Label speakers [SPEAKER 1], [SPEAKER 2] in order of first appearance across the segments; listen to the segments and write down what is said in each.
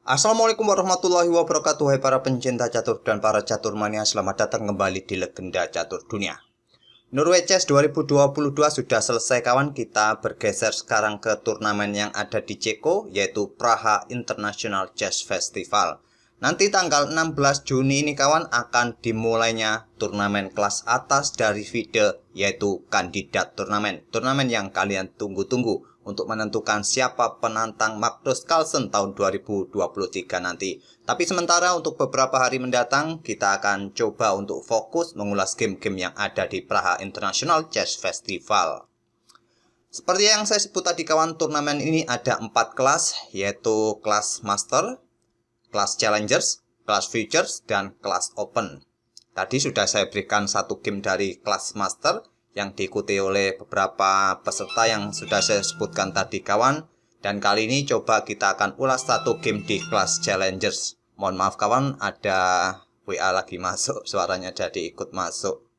[SPEAKER 1] Assalamualaikum warahmatullahi wabarakatuh. Hai para pencinta catur dan para catur mania, selamat datang kembali di Legenda Catur Dunia. Norway Chess 2022 sudah selesai kawan. Kita bergeser sekarang ke turnamen yang ada di Ceko, yaitu Praha International Chess Festival. Nanti tanggal 16 Juni ini kawan akan dimulainya turnamen kelas atas dari FIDE, yaitu kandidat turnamen. Turnamen yang kalian tunggu-tunggu untuk menentukan siapa penantang Magnus Carlsen tahun 2023 nanti. Tapi sementara untuk beberapa hari mendatang kita akan coba untuk fokus mengulas game-game yang ada di Praha International Chess Festival. Seperti yang saya sebut tadi kawan, turnamen ini ada 4 kelas, yaitu kelas Master, kelas Challengers, kelas Futures, dan kelas Open. Tadi sudah saya berikan satu game dari kelas Master yang diikuti oleh beberapa peserta yang sudah saya sebutkan tadi kawan. Dan kali ini coba kita akan ulas satu game di kelas Challengers. Mohon maaf kawan, ada WA lagi masuk, suaranya jadi ikut masuk.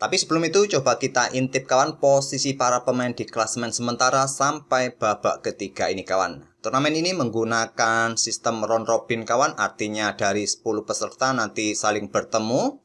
[SPEAKER 1] Tapi sebelum itu coba kita intip kawan posisi para pemain di klasemen sementara sampai babak ketiga ini kawan. Turnamen ini menggunakan sistem round robin kawan, artinya dari 10 peserta nanti saling bertemu.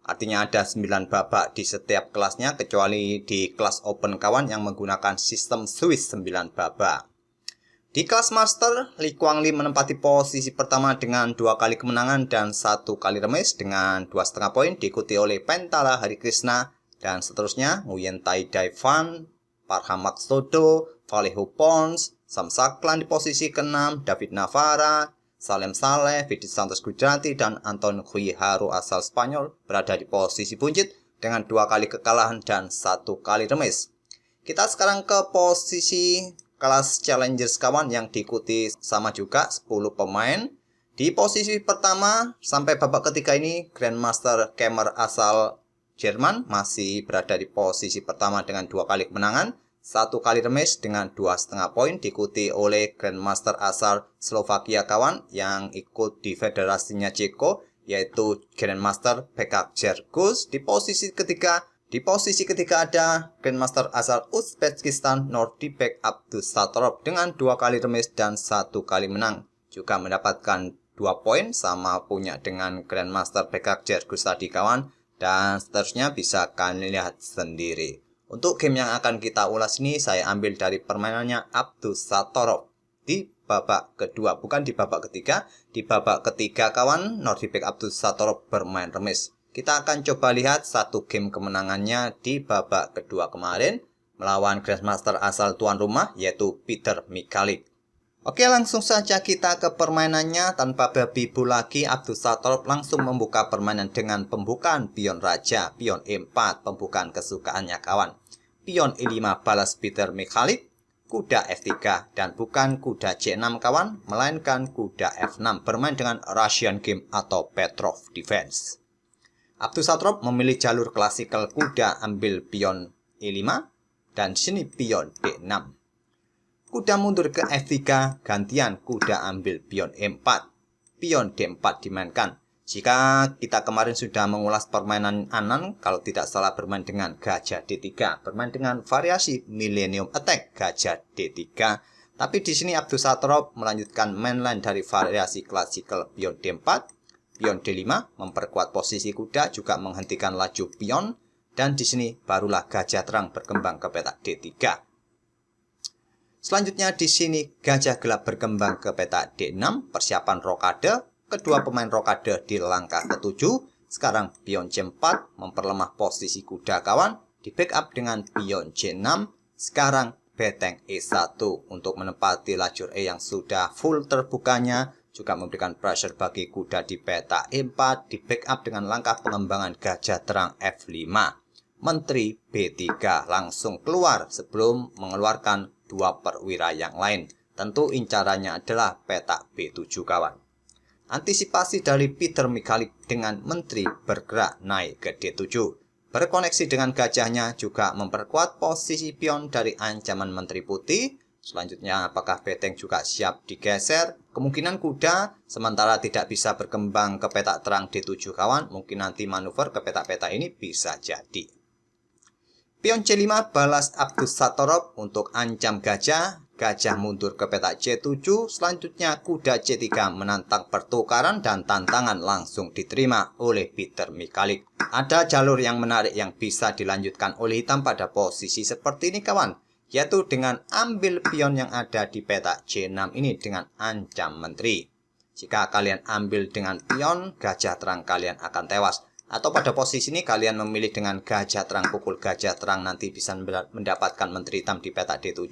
[SPEAKER 1] Artinya ada 9 babak di setiap kelasnya, kecuali di kelas open kawan yang menggunakan sistem Swiss 9 babak. Di kelas Master, Li Kuangli menempati posisi pertama dengan 2 kali kemenangan dan 1 kali remis dengan 2,5 poin, diikuti oleh Pentala Hari Krishna dan seterusnya Nguyen Tai Dai Fan, Parham Matsutto, Vallejo Pons, Sam Saklan di posisi ke-6, David Navarra, Salem Saleh, Vidit Santos Gujarati, dan Anton Guijarro asal Spanyol berada di posisi buncit dengan 2 kali kekalahan dan 1 kali remis. Kita sekarang ke posisi kelas Challengers kawan yang diikuti sama juga 10 pemain. Di posisi pertama sampai babak ketiga ini Grandmaster Kemmer asal Jerman masih berada di posisi pertama dengan 2 kali kemenangan, 1 kali remis dengan 2,5 poin, diikuti oleh Grandmaster asal Slovakia kawan yang ikut di federasinya Ceko, yaitu Grandmaster Bekak Jergus. Di posisi ketiga ada Grandmaster asal Uzbekistan Nordibek Abdusattorov dengan 2 kali remis dan 1 kali menang, juga mendapatkan 2 poin sama punya dengan Grandmaster Bekak Jergus tadi kawan, dan seterusnya bisa kalian lihat sendiri. Untuk game yang akan kita ulas ini saya ambil dari permainannya Abdusattorov di babak kedua, bukan di babak ketiga. Di babak ketiga kawan, Nordibek Abdusattorov bermain remis. Kita akan coba lihat satu game kemenangannya di babak kedua kemarin melawan Grandmaster asal tuan rumah yaitu Peter Michalik. Oke, langsung saja kita ke permainannya. Tanpa berbibu lagi, Abdusattorov langsung membuka permainan dengan pembukaan pion raja, pion E4, pembukaan kesukaannya kawan. Pion E5 balas Peter Michalik, kuda F3, dan bukan kuda C6 kawan, melainkan kuda F6 bermain dengan Russian game atau Petrov defense. Abdusattorov memilih jalur klasikal kuda ambil pion E5 dan sini pion D6. Kuda mundur ke F3, gantian kuda ambil pion E4. Pion D4 dimainkan. Jika kita kemarin sudah mengulas permainan Anan, kalau tidak salah bermain dengan gajah D3, bermain dengan variasi Millennium Attack gajah D3. Tapi di sini Abdusattorov melanjutkan mainline dari variasi klasikal pion D4, pion D5, memperkuat posisi kuda, juga menghentikan laju pion, dan di sini barulah gajah terang berkembang ke petak D3. Selanjutnya di sini gajah gelap berkembang ke petak D6, persiapan rokade. Kedua pemain rokade di langkah ke-7. Sekarang pion C4 memperlemah posisi kuda kawan, di backup dengan pion C6. Sekarang beteng E1 untuk menempati lajur E yang sudah full terbukanya, juga memberikan pressure bagi kuda di petak E4, di backup dengan langkah pengembangan gajah terang F5. Menteri B3 langsung keluar sebelum mengeluarkan 2 perwira yang lain. Tentu incarannya adalah petak B7 kawan. Antisipasi dari Peter Michalik dengan menteri bergerak naik ke D7. Berkoneksi dengan gajahnya juga memperkuat posisi pion dari ancaman menteri putih. Selanjutnya apakah beteng juga siap digeser? Kemungkinan kuda sementara tidak bisa berkembang ke petak terang D7 kawan. Mungkin nanti manuver ke petak-petak ini bisa jadi. Pion C5 balas Abdusattorov untuk ancam gajah gajah mundur ke petak C7, selanjutnya kuda C3 menantang pertukaran dan tantangan langsung diterima oleh Peter Michalak. Ada jalur yang menarik yang bisa dilanjutkan oleh hitam pada posisi seperti ini kawan, yaitu dengan ambil pion yang ada di petak C6 ini dengan ancam menteri. Jika kalian ambil dengan pion, gajah terang kalian akan tewas. Atau pada posisi ini kalian memilih dengan gajah terang pukul gajah terang, nanti bisa mendapatkan menteri hitam di petak D7.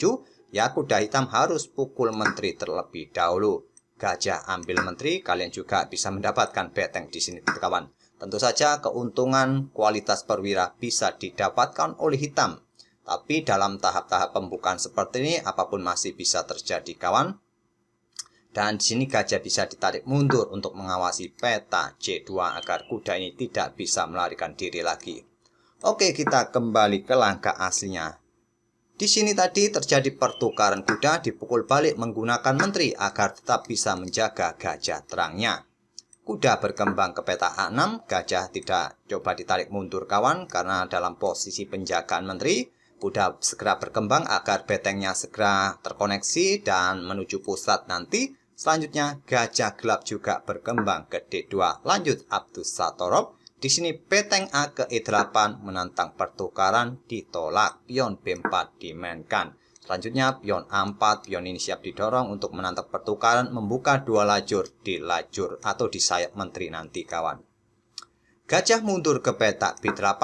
[SPEAKER 1] Ya, kuda hitam harus pukul menteri terlebih dahulu. Gajah ambil menteri, kalian juga bisa mendapatkan beteng di sini kawan. Tentu saja keuntungan kualitas perwira bisa didapatkan oleh hitam. Tapi dalam tahap-tahap pembukaan seperti ini apapun masih bisa terjadi kawan. Dan di sini gajah bisa ditarik mundur untuk mengawasi peta C2 agar kuda ini tidak bisa melarikan diri lagi. Oke, kita kembali ke langkah aslinya. Di sini tadi terjadi pertukaran kuda, dipukul balik menggunakan menteri agar tetap bisa menjaga gajah terangnya. Kuda berkembang ke peta A6, gajah tidak coba ditarik mundur kawan karena dalam posisi penjagaan menteri. Kuda segera berkembang agar betengnya segera terkoneksi dan menuju pusat nanti. Selanjutnya gajah gelap juga berkembang ke D2. Lanjut Abdus Satorov. Di sini beteng A ke E8 menantang pertukaran ditolak. Pion B4 dimainkan. Selanjutnya pion A4. Pion ini siap didorong untuk menantang pertukaran, membuka dua lajur di lajur atau di sayap menteri nanti kawan. Gajah mundur ke petak B8.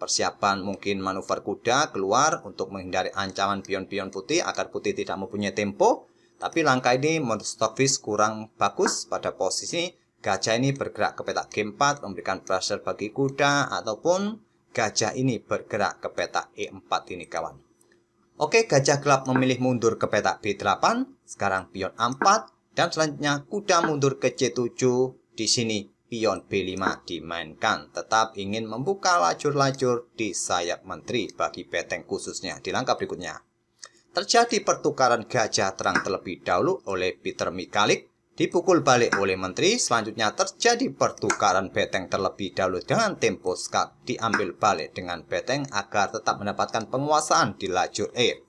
[SPEAKER 1] Persiapan mungkin manuver kuda keluar untuk menghindari ancaman pion-pion putih agar putih tidak mempunyai tempo. Tapi langkah ini menurut Stockfish kurang bagus. Pada posisi gajah ini bergerak ke petak G4 memberikan pressure bagi kuda, ataupun gajah ini bergerak ke petak E4 ini kawan. Oke, gajah gelap memilih mundur ke petak B8. Sekarang pion A4 dan selanjutnya kuda mundur ke C7. Di sini pion B5 dimainkan. Tetap ingin membuka lajur-lajur di sayap menteri bagi beteng khususnya di langkah berikutnya. Terjadi pertukaran gajah terang terlebih dahulu oleh Peter Michalak, dipukul balik oleh menteri. Selanjutnya terjadi pertukaran beteng terlebih dahulu dengan tempo skak, diambil balik dengan beteng agar tetap mendapatkan penguasaan di lajur E.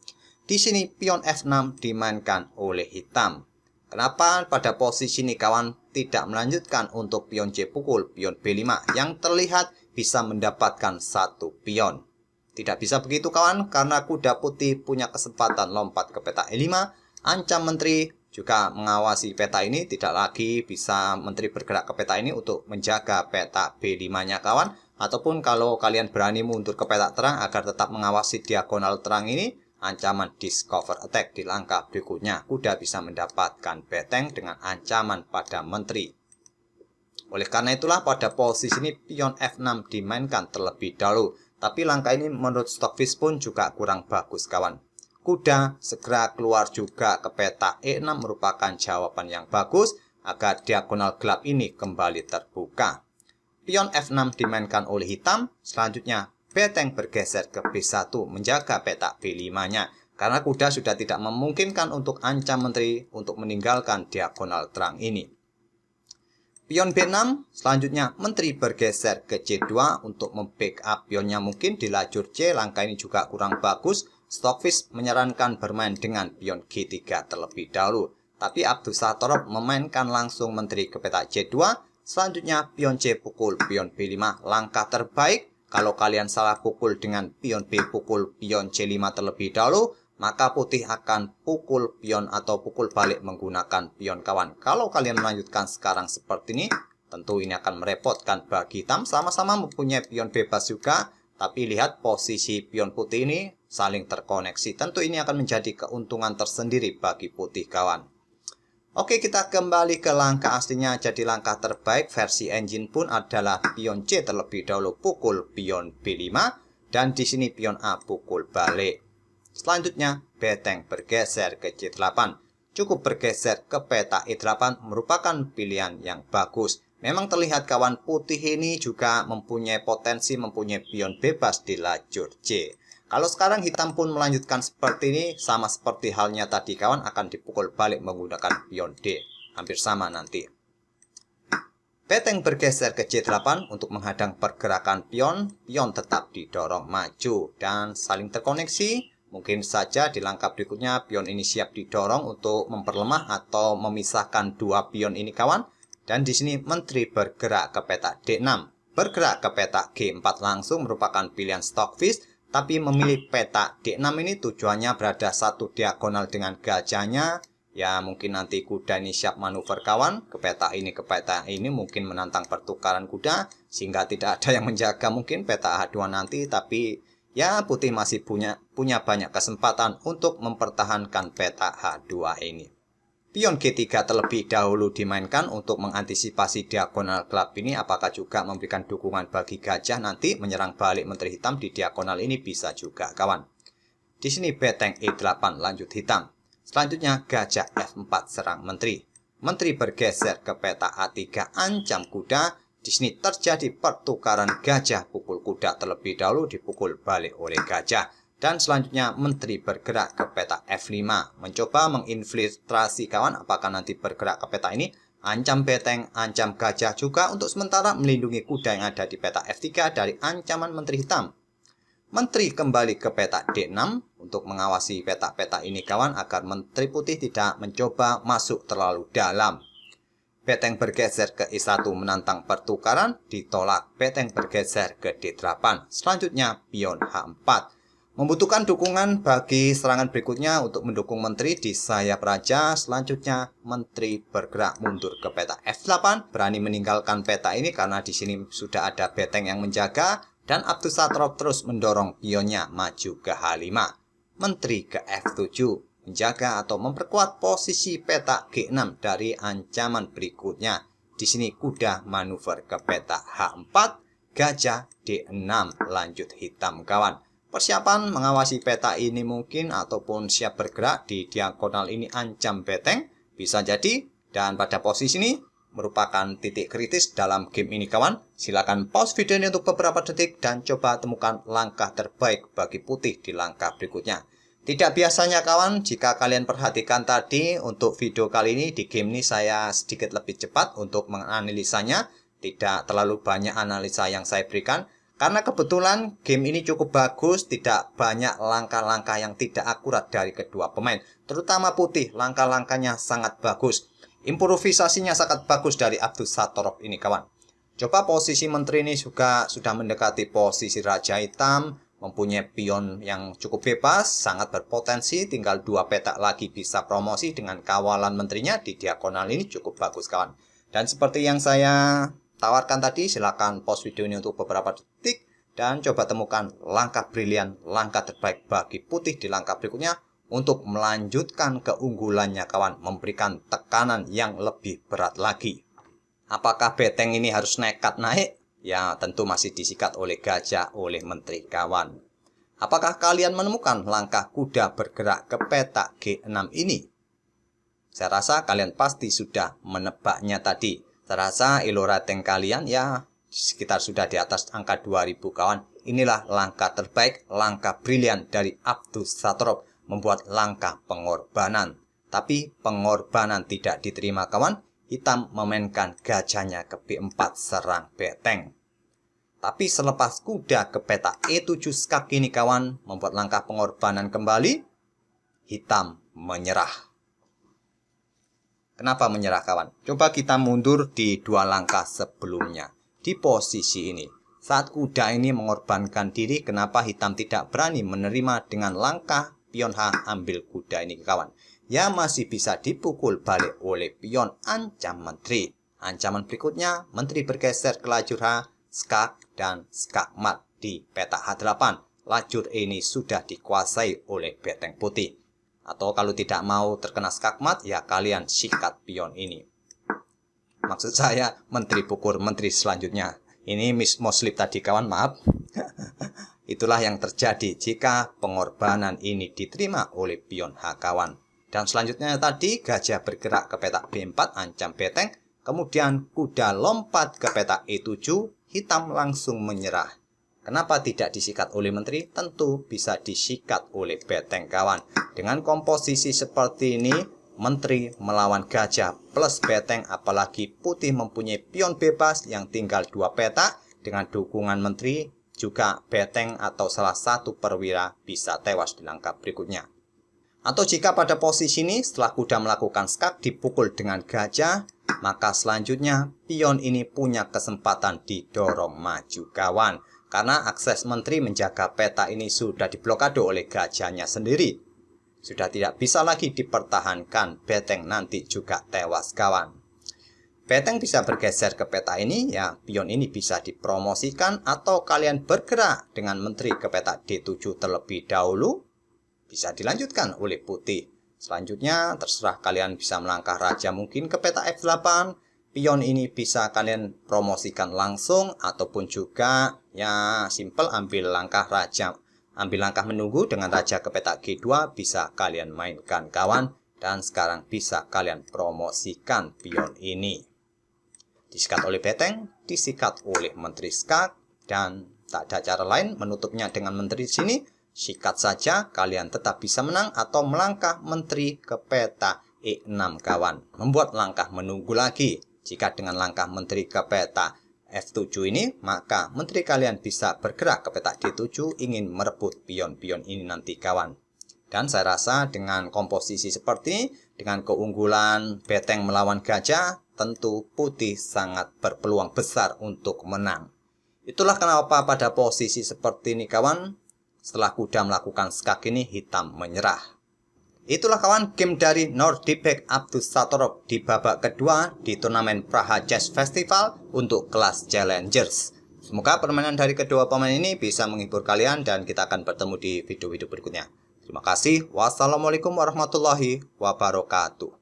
[SPEAKER 1] Di sini pion F6 dimainkan oleh hitam. Kenapa pada posisi ini kawan tidak melanjutkan untuk pion C pukul pion B5 yang terlihat bisa mendapatkan satu pion? Tidak bisa begitu kawan, karena kuda putih punya kesempatan lompat ke peta E5. Ancam menteri juga mengawasi peta ini, tidak lagi bisa menteri bergerak ke peta ini untuk menjaga peta B5-nya kawan. Ataupun kalau kalian berani mundur ke peta terang agar tetap mengawasi diagonal terang ini, ancaman discover attack di langkah berikutnya. Kuda bisa mendapatkan beteng dengan ancaman pada menteri. Oleh karena itulah pada posisi ini pion F6 dimainkan terlebih dahulu. Tapi langkah ini menurut Stockfish pun juga kurang bagus kawan. Kuda segera keluar juga ke peta E6 merupakan jawaban yang bagus agar diagonal gelap ini kembali terbuka. Pion F6 dimainkan oleh hitam. Selanjutnya beteng bergeser ke B1 menjaga peta B5-nya. Karena kuda sudah tidak memungkinkan untuk ancam menteri untuk meninggalkan diagonal terang ini. Pion B6, selanjutnya menteri bergeser ke C2 untuk membackup pionnya mungkin di lajur C. Langkah ini juga kurang bagus. Stockfish menyarankan bermain dengan pion G3 terlebih dahulu. Tapi Abdus Satorov memainkan langsung menteri ke peta C2. Selanjutnya pion C pukul pion B5. Langkah terbaik kalau kalian salah pukul dengan pion B pukul pion C5 terlebih dahulu, maka putih akan pukul pion atau pukul balik menggunakan pion kawan. Kalau kalian melanjutkan sekarang seperti ini, tentu ini akan merepotkan bagi hitam. Sama-sama mempunyai pion bebas juga, tapi lihat posisi pion putih ini saling terkoneksi. Tentu ini akan menjadi keuntungan tersendiri bagi putih kawan. Oke, kita kembali ke langkah aslinya. Jadi langkah terbaik versi engine pun adalah pion C terlebih dahulu pukul pion B5, dan di sini pion A pukul balik. Selanjutnya, beteng bergeser ke C8. Cukup bergeser ke peta E8 merupakan pilihan yang bagus. Memang terlihat kawan putih ini juga mempunyai potensi mempunyai pion bebas di lajur C. Kalau sekarang hitam pun melanjutkan seperti ini, sama seperti halnya tadi kawan, akan dipukul balik menggunakan pion D. Hampir sama nanti. Beteng bergeser ke C8 untuk menghadang pergerakan pion. Pion tetap didorong maju dan saling terkoneksi. Mungkin saja di langkah berikutnya pion ini siap didorong untuk memperlemah atau memisahkan dua pion ini kawan. Dan di sini menteri bergerak ke peta D6. Bergerak ke peta G4 langsung merupakan pilihan stockfish. Tapi memilih peta D6 ini tujuannya berada satu diagonal dengan gajahnya. Ya mungkin nanti kuda ini siap manuver kawan. Ke peta ini mungkin menantang pertukaran kuda. Sehingga tidak ada yang menjaga mungkin peta H2 nanti. Tapi ya putih masih punya banyak kesempatan untuk mempertahankan peta H2 ini. Pion G3 terlebih dahulu dimainkan untuk mengantisipasi diagonal gelap ini. Apakah juga memberikan dukungan bagi gajah nanti menyerang balik menteri hitam di diagonal ini bisa juga kawan. Di sini beteng E8 lanjut hitam. Selanjutnya gajah F4 serang menteri. Menteri bergeser ke peta A3 ancam kuda. Di sini terjadi pertukaran gajah pukul kuda terlebih dahulu dipukul balik oleh gajah. Dan selanjutnya menteri bergerak ke peta F5. Mencoba menginfiltrasi kawan. Apakah nanti bergerak ke peta ini? Ancam beteng, ancam gajah juga untuk sementara melindungi kuda yang ada di peta F3 dari ancaman menteri hitam. Menteri kembali ke peta D6 untuk mengawasi peta-peta ini kawan. Agar menteri putih tidak mencoba masuk terlalu dalam. Beteng bergeser ke E1 menantang pertukaran. Ditolak. Beteng bergeser ke D8. Selanjutnya pion H4. Membutuhkan dukungan bagi serangan berikutnya untuk mendukung menteri di sayap raja. Selanjutnya menteri bergerak mundur ke peta F8. Berani meninggalkan peta ini karena di sini sudah ada beteng yang menjaga. Dan Abdus Satrop terus mendorong pionnya maju ke H5. Menteri ke F7. Menjaga atau memperkuat posisi peta G6 dari ancaman berikutnya. Di sini kuda manuver ke peta H4. Gajah D6 lanjut hitam kawan. Persiapan mengawasi peta ini mungkin ataupun siap bergerak di diagonal ini ancam beteng bisa jadi. Dan pada posisi ini merupakan titik kritis dalam game ini kawan. Silakan pause video ini untuk beberapa detik dan coba temukan langkah terbaik bagi putih di langkah berikutnya. Tidak biasanya kawan, jika kalian perhatikan tadi untuk video kali ini di game ini saya sedikit lebih cepat untuk menganalisanya. Tidak terlalu banyak analisa yang saya berikan. Karena kebetulan game ini cukup bagus, tidak banyak langkah-langkah yang tidak akurat dari kedua pemain. Terutama putih, langkah-langkahnya sangat bagus. Improvisasinya sangat bagus dari Abdus Satrop ini kawan. Coba posisi menteri ini juga sudah mendekati posisi raja hitam. Mempunyai pion yang cukup bebas, sangat berpotensi. Tinggal dua petak lagi bisa promosi dengan kawalan menterinya di diagonal ini cukup bagus kawan. Dan seperti yang saya tawarkan tadi, silakan pause video ini untuk beberapa detik dan coba temukan langkah brilian, langkah terbaik bagi putih di langkah berikutnya untuk melanjutkan keunggulannya kawan, memberikan tekanan yang lebih berat lagi. Apakah beteng ini harus nekat naik? Ya tentu masih disikat oleh gajah oleh menteri kawan. Apakah kalian menemukan langkah kuda bergerak ke peta G6 ini? Saya rasa kalian pasti sudah menebaknya tadi. Terasa elo rating kalian ya sekitar sudah di atas angka 2000 kawan. Inilah langkah terbaik, langkah brilian dari Abdus Satrop membuat langkah pengorbanan. Tapi pengorbanan tidak diterima kawan. Hitam memainkan gajahnya ke B4 serang beteng. Tapi selepas kuda ke peta E7 skak ini kawan membuat langkah pengorbanan kembali. Hitam menyerah. Kenapa menyerah kawan? Coba kita mundur di dua langkah sebelumnya. Di posisi ini. Saat kuda ini mengorbankan diri, kenapa hitam tidak berani menerima dengan langkah pion H ambil kuda ini kawan? Ya masih bisa dipukul balik oleh pion ancam menteri. Ancaman berikutnya, menteri bergeser ke lajur H, skak dan skak mat di peta H8. Lajur ini sudah dikuasai oleh beteng putih. Atau kalau tidak mau terkena skakmat, ya kalian sikat pion ini. Maksud saya menteri pukul menteri selanjutnya. Ini miss moslip tadi kawan, maaf. Itulah yang terjadi jika pengorbanan ini diterima oleh pion H kawan. Dan selanjutnya tadi gajah bergerak ke peta B4 ancam beteng. Kemudian kuda lompat ke peta E7, hitam langsung menyerah. Kenapa tidak disikat oleh menteri? Tentu bisa disikat oleh beteng kawan. Dengan komposisi seperti ini, menteri melawan gajah plus beteng, apalagi putih mempunyai pion bebas yang tinggal dua petak dengan dukungan menteri. juga beteng atau salah satu perwira bisa tewas di langkah berikutnya. Atau jika pada posisi ini setelah kuda melakukan skak dipukul dengan gajah, maka selanjutnya pion ini punya kesempatan didorong maju kawan. Karena akses menteri menjaga peta ini sudah diblokade oleh gajahnya sendiri. Sudah tidak bisa lagi dipertahankan, beteng nanti juga tewas kawan. Beteng bisa bergeser ke peta ini, ya pion ini bisa dipromosikan atau kalian bergerak dengan menteri ke peta D7 terlebih dahulu. Bisa dilanjutkan oleh putih. Selanjutnya terserah kalian bisa melangkah raja mungkin ke peta F8. Pion ini bisa kalian promosikan langsung ataupun juga ya simple ambil langkah raja. Ambil langkah menunggu dengan raja ke peta G2 bisa kalian mainkan kawan. Dan sekarang bisa kalian promosikan pion ini. Disikat oleh beteng, disikat oleh menteri skak, dan tak ada cara lain menutupnya dengan menteri sini. Sikat saja, kalian tetap bisa menang atau melangkah menteri ke peta E6 kawan. Membuat langkah menunggu lagi. Jika dengan langkah menteri ke peta F7 ini, maka menteri kalian bisa bergerak ke peta D7 ingin merebut pion-pion ini nanti kawan. Dan saya rasa dengan komposisi seperti, dengan keunggulan beteng melawan gajah, tentu putih sangat berpeluang besar untuk menang. Itulah kenapa pada posisi seperti ini kawan, setelah kuda melakukan skak ini hitam menyerah. Itulah kawan game dari Nordicbet Abdus Satorov di babak kedua di turnamen Praha Chess Festival untuk kelas Challengers. Semoga permainan dari kedua pemain ini bisa menghibur kalian dan kita akan bertemu di video-video berikutnya. Terima kasih. Wassalamualaikum warahmatullahi wabarakatuh.